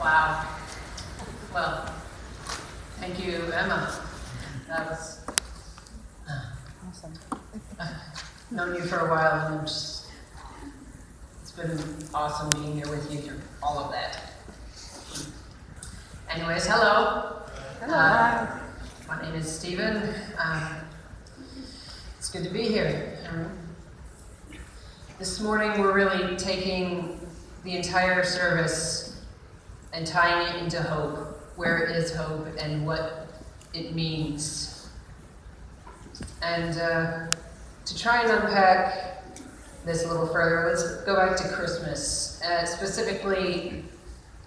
Wow. Well, thank you, Emma. That was Awesome. I've known you for a while, and it's been awesome being here with you through all of that. Anyways, hello. Hello. My name is Stephen. It's good to be here. This morning we're really taking the entire service and tying it into hope. Where is hope and what it means. And to try and unpack this a little further, let's go back to Christmas. Specifically,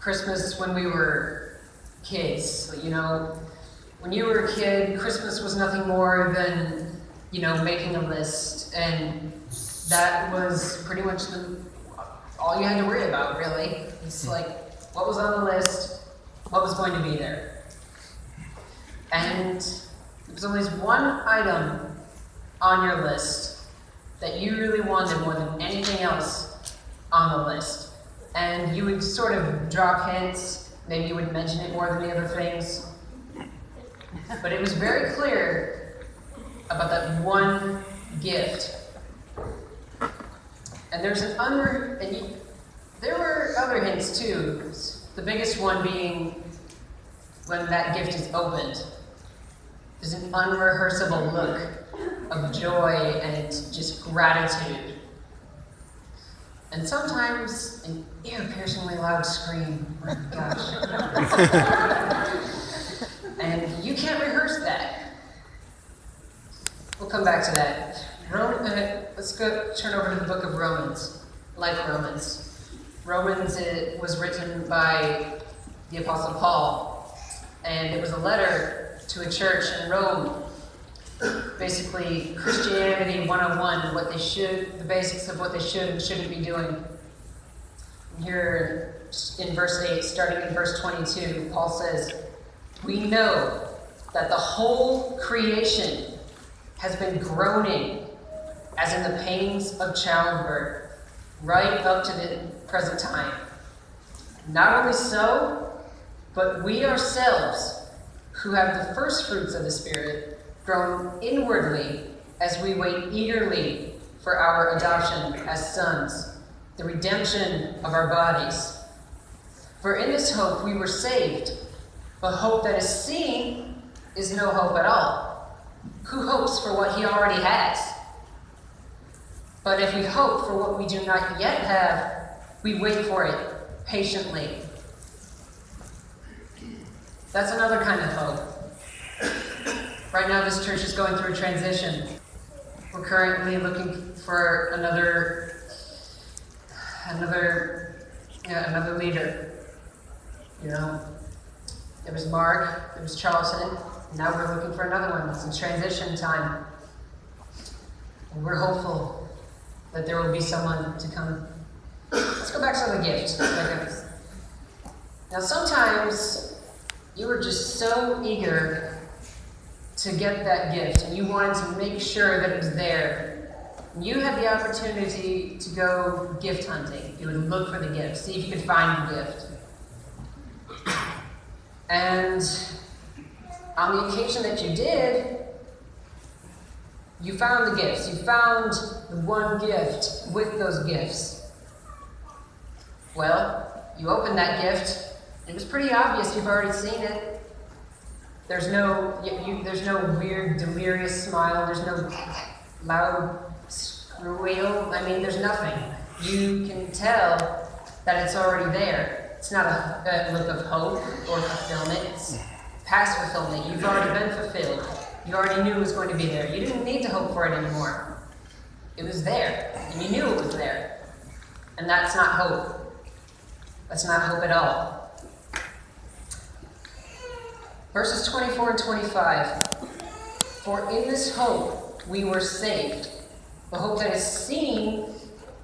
Christmas when we were kids. You know, when you were a kid, Christmas was nothing more than, making a list. And that was pretty much all you had to worry about, really. It's like, what was on the list, what was going to be there. And there was always one item on your list that you really wanted more than anything else on the list. And you would sort of drop hints, maybe you would mention it more than the other things. But it was very clear about that one gift. And there's there were other hints too. The biggest one being when that gift is opened. There's an unrehearsable look of joy and just gratitude. And sometimes an ear-piercingly loud scream. Oh my gosh. And you can't rehearse that. We'll come back to that. Let's go turn over to the book of Romans, like Romans. Romans was written by the Apostle Paul, and it was a letter to a church in Rome. Basically, Christianity 101, the basics of what they should and shouldn't be doing. Here in verse 8, starting in verse 22, Paul says, "We know that the whole creation has been groaning as in the pains of childbirth, right up to the present time. Not only so, but we ourselves, who have the first fruits of the Spirit, groan inwardly as we wait eagerly for our adoption as sons, the redemption of our bodies. For in this hope we were saved, but hope that is seen is no hope at all. Who hopes for what he already has? But if we hope for what we do not yet have, we wait for it patiently." That's another kind of hope. Right now, this church is going through a transition. We're currently looking for another leader. There was Mark, there was Charlton, and now we're looking for another one. It's a transition time. And we're hopeful that there will be someone to come. Let's go back to the gift. Now, sometimes you were just so eager to get that gift, and you wanted to make sure that it was there. You had the opportunity to go gift hunting. You would look for the gift, see if you could find the gift. And on the occasion that you did, you found the gifts. You found the one gift with those gifts. Well, you opened that gift. It was pretty obvious you've already seen it. There's no weird, delirious smile. There's no loud squeal. There's nothing. You can tell that it's already there. It's not a look of hope or fulfillment. It's past fulfillment. You've already been fulfilled. You already knew it was going to be there. You didn't need to hope for it anymore. It was there, and you knew it was there. And that's not hope. That's not hope at all. Verses 24 and 25. "For in this hope we were saved. The hope that is seen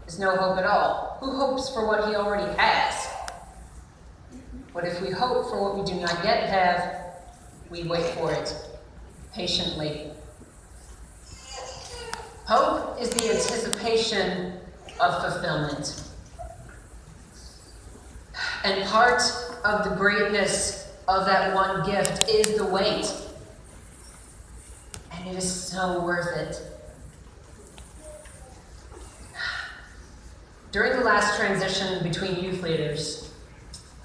is no hope at all. Who hopes for what he already has? But if we hope for what we do not yet have, we wait for it patiently." Hope is the anticipation of fulfillment. And part of the greatness of that one gift is the wait. And it is so worth it. During the last transition between youth leaders,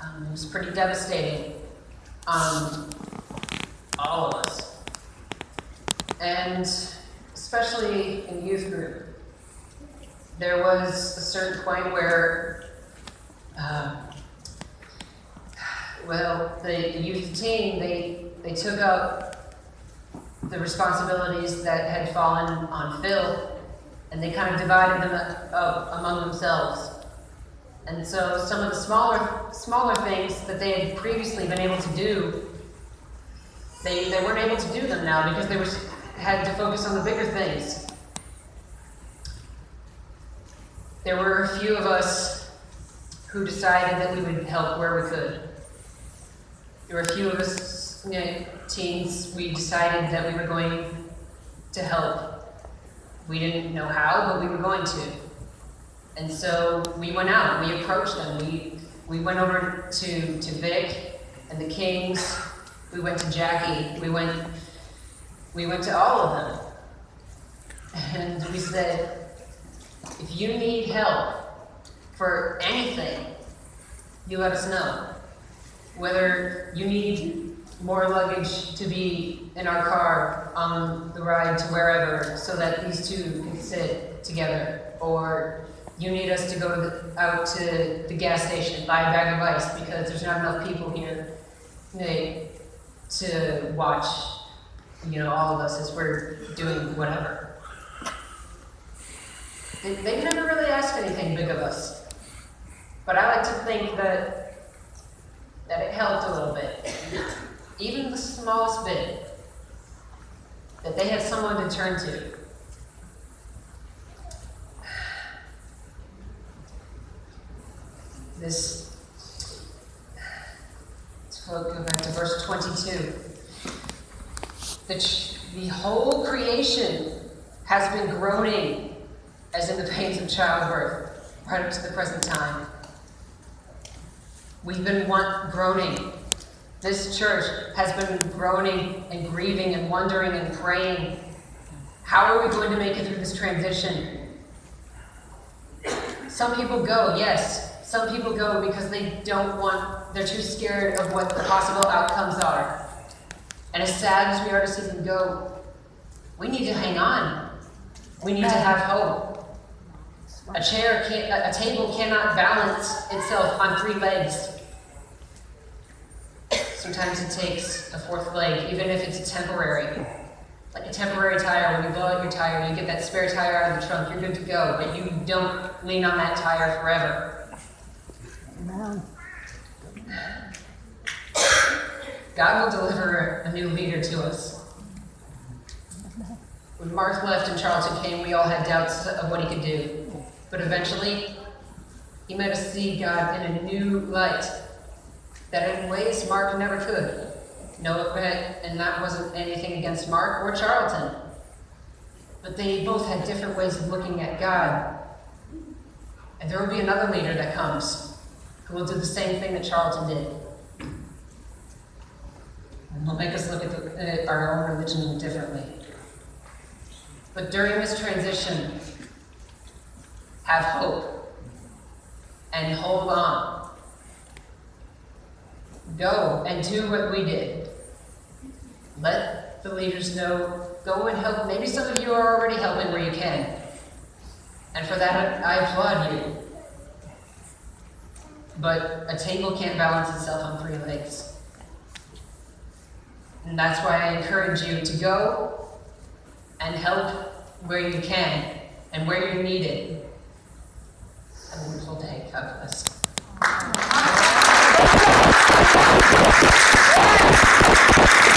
it was pretty devastating on all of us. And especially in youth group, there was a certain point where, the youth team, they took up the responsibilities that had fallen on Phil, and they kind of divided them up among themselves. And so some of the smaller things that they had previously been able to do, they weren't able to do them now because they had to focus on the bigger things. There were a few of us who decided that we would help where we could. There were a few of us, teens, we decided that we were going to help. We didn't know how, but we were going to. And so we went out, we approached them. We went over to Vic and the Kings. We went to Jackie. We went to all of them. And we said, if you need help for anything, you let us know. Whether you need more luggage to be in our car on the ride to wherever so that these two can sit together, or you need us to go out to the gas station, buy a bag of ice because there's not enough people here to watch, all of us as we're doing whatever. They never really asked anything big of us, but I like to think that it helped a little bit, even the smallest bit, that they had someone to turn to. Let's go back to verse 22. The whole creation has been groaning as in the pains of childbirth, right up to the present time. We've been groaning. This church has been groaning and grieving and wondering and praying. How are we going to make it through this transition? Some people go, yes. Some people go because they're too scared of what the possible outcomes are. And as sad as we are to see them go, we need to hang on. We need to have hope. A table cannot balance itself on 3 legs. Sometimes it takes a 4th leg, even if it's temporary. Like a temporary tire, when you blow out your tire, you get that spare tire out of the trunk, you're good to go, but you don't lean on that tire forever. No. God will deliver a new leader to us. When Mark left and Charlton came, we all had doubts of what he could do. But eventually, he made us see God in a new light, that in ways Mark never could. No, and that wasn't anything against Mark or Charlton. But they both had different ways of looking at God. And there will be another leader that comes who will do the same thing that Charlton did. And will make us look at our own religion differently. But during this transition, have hope and hold on. Go and do what we did. Let the leaders know, go and help. Maybe some of you are already helping where you can. And for that, I applaud you. But a table can't balance itself on 3 legs. And that's why I encourage you to go and help where you can and where you're needed. Have a wonderful day. God bless.